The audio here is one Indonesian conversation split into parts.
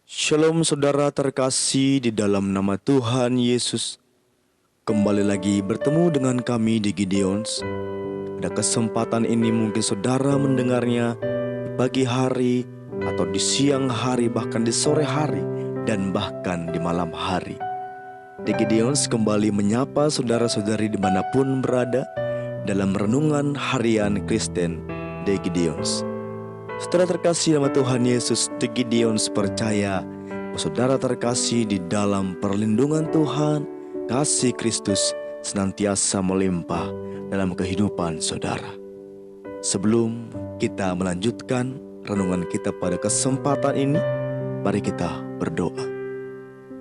Shalom saudara terkasih di dalam nama Tuhan Yesus. Kembali lagi bertemu dengan kami di Gideons. Pada kesempatan ini mungkin saudara mendengarnya di pagi hari atau di siang hari, bahkan di sore hari dan bahkan di malam hari. Di Gideons kembali menyapa saudara-saudari dimanapun berada dalam renungan harian Kristen di Gideons. Saudara terkasih nama Tuhan Yesus, di Gideons percaya bahwa saudara terkasih di dalam perlindungan Tuhan, kasih Kristus senantiasa melimpah dalam kehidupan saudara. Sebelum kita melanjutkan renungan kita pada kesempatan ini, mari kita berdoa.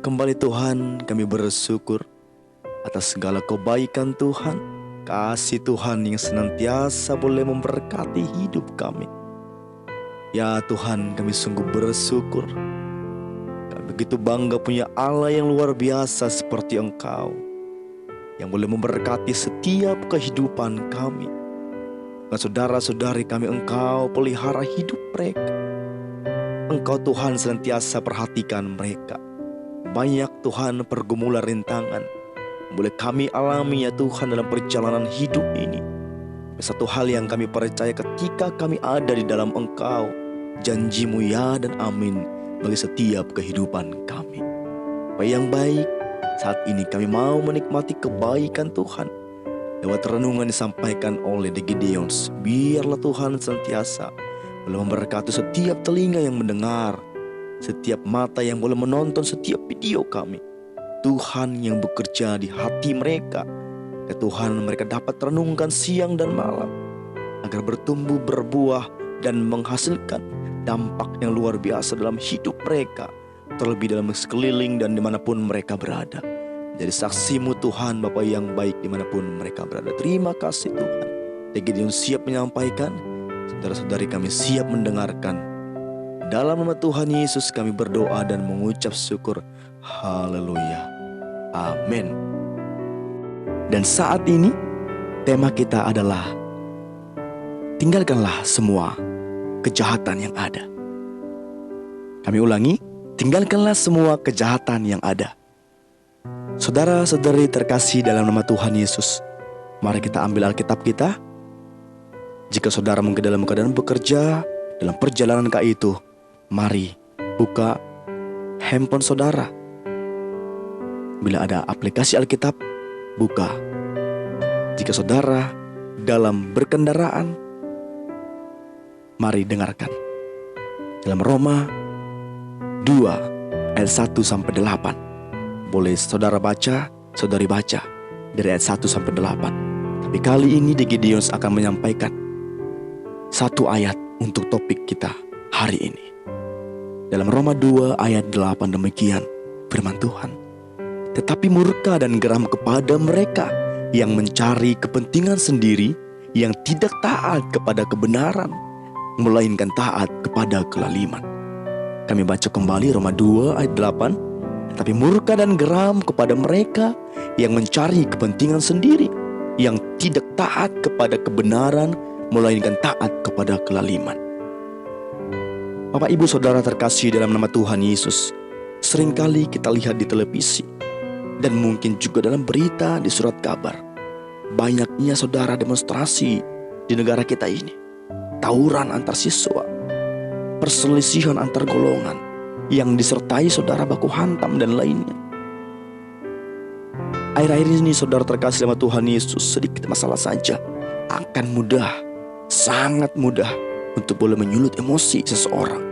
Kembali Tuhan, kami bersyukur atas segala kebaikan Tuhan, kasih Tuhan yang senantiasa boleh memberkati hidup kami. Ya Tuhan, kami sungguh bersyukur. Kami begitu bangga punya Allah yang luar biasa seperti Engkau, yang boleh memberkati setiap kehidupan kami. Dan saudara-saudari kami, Engkau pelihara hidup mereka. Engkau Tuhan senantiasa perhatikan mereka. Banyak Tuhan pergumulan rintangan boleh kami alami ya Tuhan dalam perjalanan hidup ini. Satu hal yang kami percaya, ketika kami ada di dalam Engkau, janji-Mu ya dan amin bagi setiap kehidupan kami. Apa yang baik, saat ini kami mau menikmati kebaikan Tuhan lewat renungan disampaikan oleh The Gideons. Biarlah Tuhan senantiasa boleh memberkati setiap telinga yang mendengar, setiap mata yang boleh menonton setiap video kami. Tuhan yang bekerja di hati mereka, ya Tuhan, mereka dapat renungkan siang dan malam agar bertumbuh, berbuah, dan menghasilkan dampak yang luar biasa dalam hidup mereka, terlebih dalam sekeliling dan dimanapun mereka berada. Jadi saksi-Mu Tuhan, Bapa yang baik dimanapun mereka berada. Terima kasih Tuhan. Gideon siap menyampaikan, saudara-saudari kami siap mendengarkan. Dalam nama Tuhan Yesus kami berdoa dan mengucap syukur. Haleluya. Amin. Dan saat ini tema kita adalah tinggalkanlah semua kejahatan yang ada. Kami ulangi, tinggalkanlah semua kejahatan yang ada. Saudara-saudari terkasih dalam nama Tuhan Yesus, mari kita ambil Alkitab kita. Jika saudara mungkin dalam keadaan bekerja, dalam perjalanan itu, mari buka handphone saudara. Bila ada aplikasi Alkitab, buka. Jika saudara dalam berkendaraan, mari dengarkan. Dalam Roma 2 ayat 1-8. Boleh saudara baca, saudari baca dari ayat 1-8. Tapi kali ini The Gideons akan menyampaikan satu ayat untuk topik kita hari ini. Dalam Roma 2 ayat 8 demikian firman Tuhan. Tetapi murka dan geram kepada mereka yang mencari kepentingan sendiri, yang tidak taat kepada kebenaran, melainkan taat kepada kelaliman. Kami baca kembali Roma 2 ayat 8. Tetapi murka dan geram kepada mereka yang mencari kepentingan sendiri, yang tidak taat kepada kebenaran, melainkan taat kepada kelaliman. Bapak ibu saudara terkasih dalam nama Tuhan Yesus, seringkali kita lihat di televisi dan mungkin juga dalam berita di surat kabar, banyaknya saudara demonstrasi di negara kita ini. Tawuran antar siswa, perselisihan antar golongan yang disertai saudara baku hantam dan lainnya. Akhir-akhir ini saudara terkasih sama Tuhan Yesus, sedikit masalah saja akan mudah, sangat mudah untuk boleh menyulut emosi seseorang.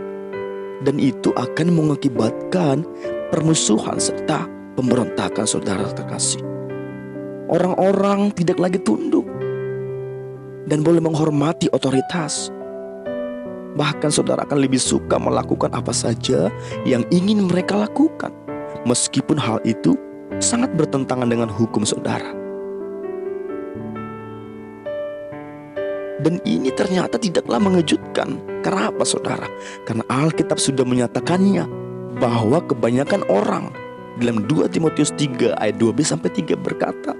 Dan itu akan mengakibatkan permusuhan serta pemberontakan saudara terkasih. Orang-orang tidak lagi tunduk dan boleh menghormati otoritas. Bahkan saudara akan lebih suka melakukan apa saja yang ingin mereka lakukan, meskipun hal itu sangat bertentangan dengan hukum saudara. Dan ini ternyata tidaklah mengejutkan. Karena apa saudara? Karena Alkitab sudah menyatakannya bahwa kebanyakan orang dalam 2 Timotius 3 ayat 2b-3 berkata,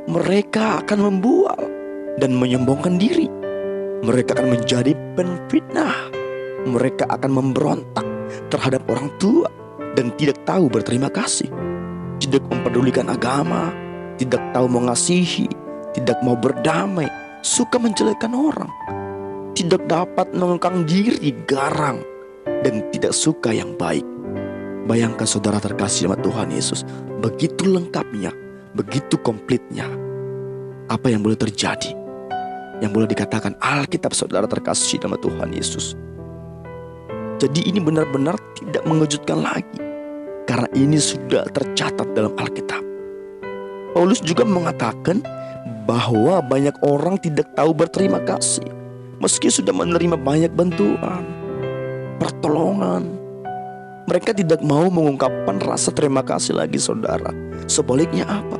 mereka akan membual dan menyombongkan diri. Mereka akan menjadi penfitnah. Mereka akan memberontak terhadap orang tua dan tidak tahu berterima kasih, tidak mempedulikan agama, tidak tahu mengasihi, tidak mau berdamai, suka menjelekkan orang, tidak dapat mengekang diri, garang, dan tidak suka yang baik. Bayangkan saudara terkasih sama Tuhan Yesus, begitu lengkapnya, begitu komplitnya, apa yang boleh terjadi, yang boleh dikatakan Alkitab saudara terkasih sama Tuhan Yesus. Jadi ini benar-benar tidak mengejutkan lagi, karena ini sudah tercatat dalam Alkitab. Paulus juga mengatakan bahwa banyak orang tidak tahu berterima kasih, meski sudah menerima banyak bantuan, pertolongan. Mereka tidak mau mengungkapkan rasa terima kasih lagi saudara. Sebaliknya apa?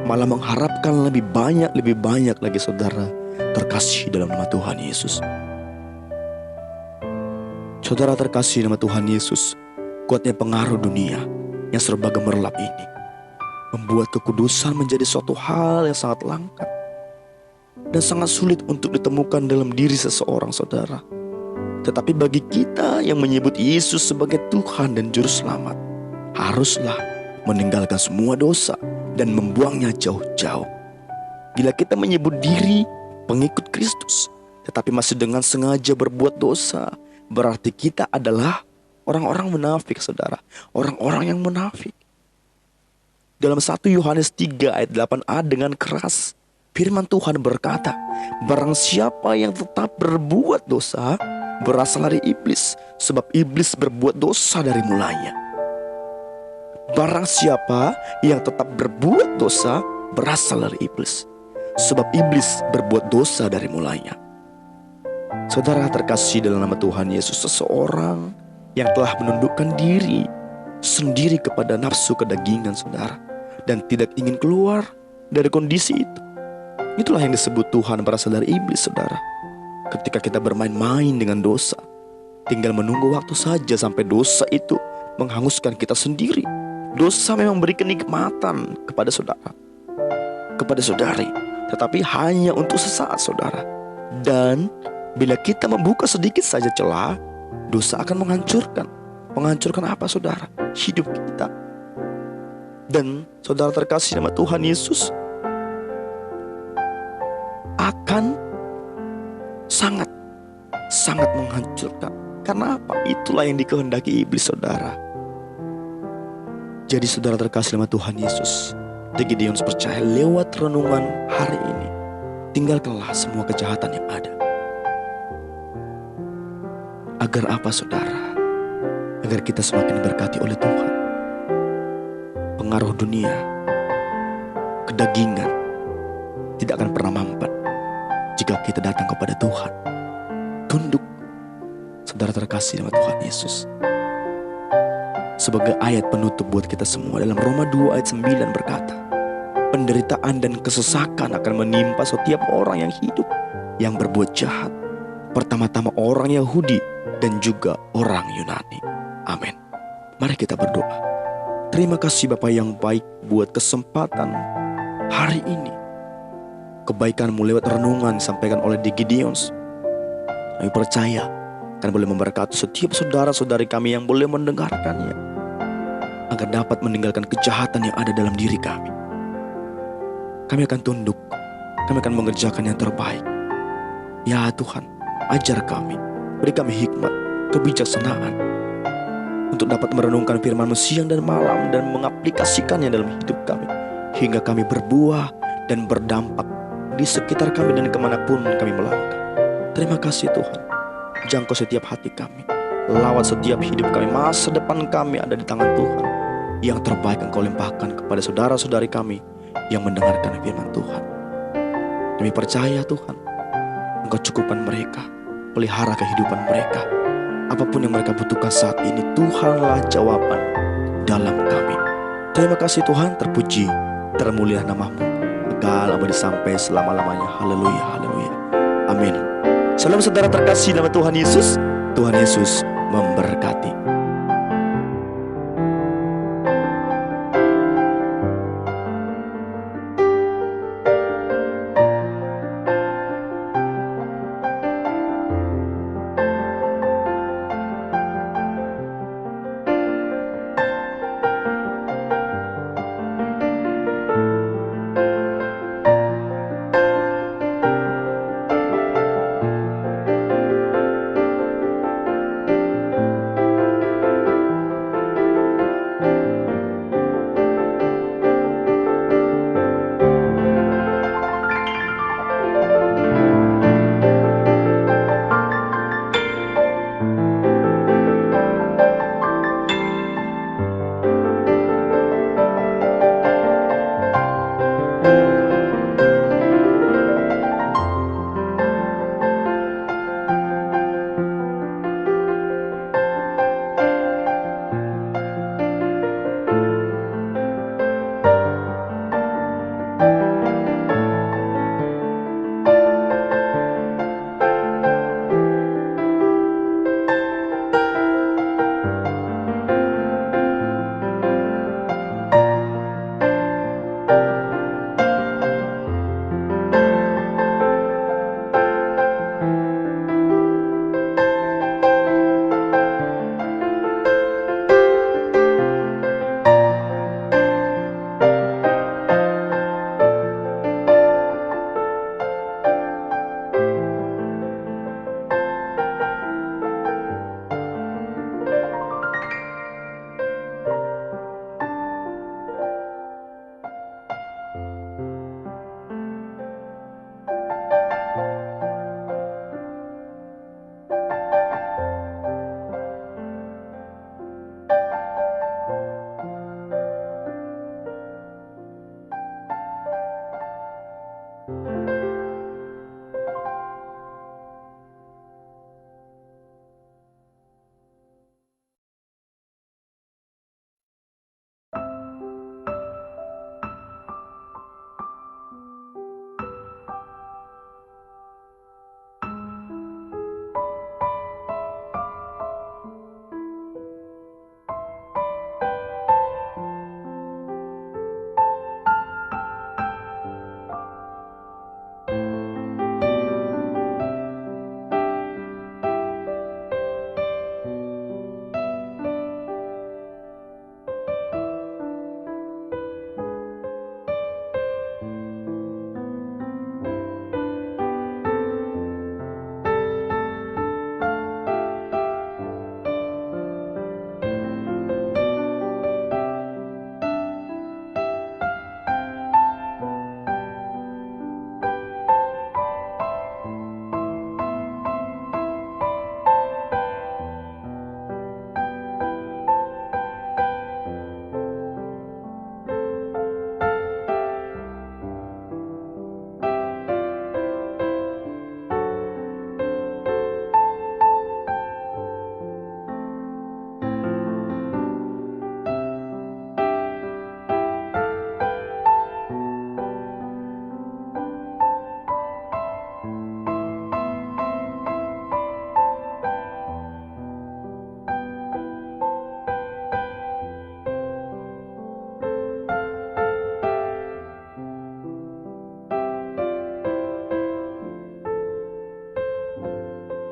Malah mengharapkan lebih banyak lagi saudara terkasih dalam nama Tuhan Yesus. Saudara terkasih nama Tuhan Yesus, kuatnya pengaruh dunia yang serba gemerlap ini membuat kekudusan menjadi suatu hal yang sangat langka dan sangat sulit untuk ditemukan dalam diri seseorang saudara. Tetapi bagi kita yang menyebut Yesus sebagai Tuhan dan Juru Selamat, haruslah meninggalkan semua dosa dan membuangnya jauh-jauh. Bila kita menyebut diri pengikut Kristus, tetapi masih dengan sengaja berbuat dosa, berarti kita adalah orang-orang munafik saudara. Orang-orang yang munafik. Dalam 1 Yohanes 3 ayat 8a dengan keras, firman Tuhan berkata, barang siapa yang tetap berbuat dosa, berasal dari iblis, sebab iblis berbuat dosa dari mulanya. Barang siapa yang tetap berbuat dosa, berasal dari iblis, sebab iblis berbuat dosa dari mulanya. Saudara terkasih dalam nama Tuhan Yesus, seseorang yang telah menundukkan diri sendiri kepada nafsu kedagingan saudara, dan tidak ingin keluar dari kondisi itu, itulah yang disebut Tuhan berasal dari iblis saudara. Ketika kita bermain-main dengan dosa, tinggal menunggu waktu saja sampai dosa itu menghanguskan kita sendiri. Dosa memang beri kenikmatan kepada saudara, kepada saudari, tetapi hanya untuk sesaat saudara. Dan bila kita membuka sedikit saja celah, dosa akan menghancurkan. Menghancurkan apa saudara? Hidup kita. Dan saudara terkasih nama Tuhan Yesus akan sangat menghancurkan. Karena apa? Itulah yang dikehendaki iblis saudara. Jadi saudara terkasih nama Tuhan Yesus, Gideon percaya lewat renungan hari ini, tinggalkanlah semua kejahatan yang ada. Agar apa saudara? Agar kita semakin diberkati oleh Tuhan. Pengaruh dunia, kedagingan tidak akan pernah mampat jika kita datang kepada Tuhan. Tunduk, saudara terkasih nama Tuhan Yesus. Sebagai ayat penutup buat kita semua, dalam Roma 2 ayat 9 berkata, penderitaan dan kesesakan akan menimpa setiap orang yang hidup, yang berbuat jahat, pertama-tama orang Yahudi dan juga orang Yunani. Amin. Mari kita berdoa. Terima kasih Bapa yang baik buat kesempatan hari ini. Kebaikan-Mu lewat renungan disampaikan oleh Gideon. Kami percaya akan boleh memberkati setiap saudara-saudari kami yang boleh mendengarkannya, agar dapat meninggalkan kejahatan yang ada dalam diri kami. Kami akan tunduk, kami akan mengerjakan yang terbaik. Ya Tuhan, ajar kami, beri kami hikmat, kebijaksanaan, untuk dapat merenungkan firman-Mu siang dan malam dan mengaplikasikannya dalam hidup kami, hingga kami berbuah dan berdampak di sekitar kami dan kemanapun kami melangkah. Terima kasih Tuhan. Jangkau setiap hati kami, lawat setiap hidup kami. Masa depan kami ada di tangan Tuhan. Yang terbaik Engkau limpahkan kepada saudara-saudari kami yang mendengarkan firman Tuhan. Kami percaya Tuhan, Engkau cukupkan mereka, pelihara kehidupan mereka. Apapun yang mereka butuhkan saat ini, Tuhanlah jawaban dalam kami. Terima kasih Tuhan, terpuji, termulia nama-Mu, kekal abadi sampai selama-lamanya. Haleluya, haleluya. Amin. Salam saudara terkasih nama Tuhan Yesus. Tuhan Yesus memberkati.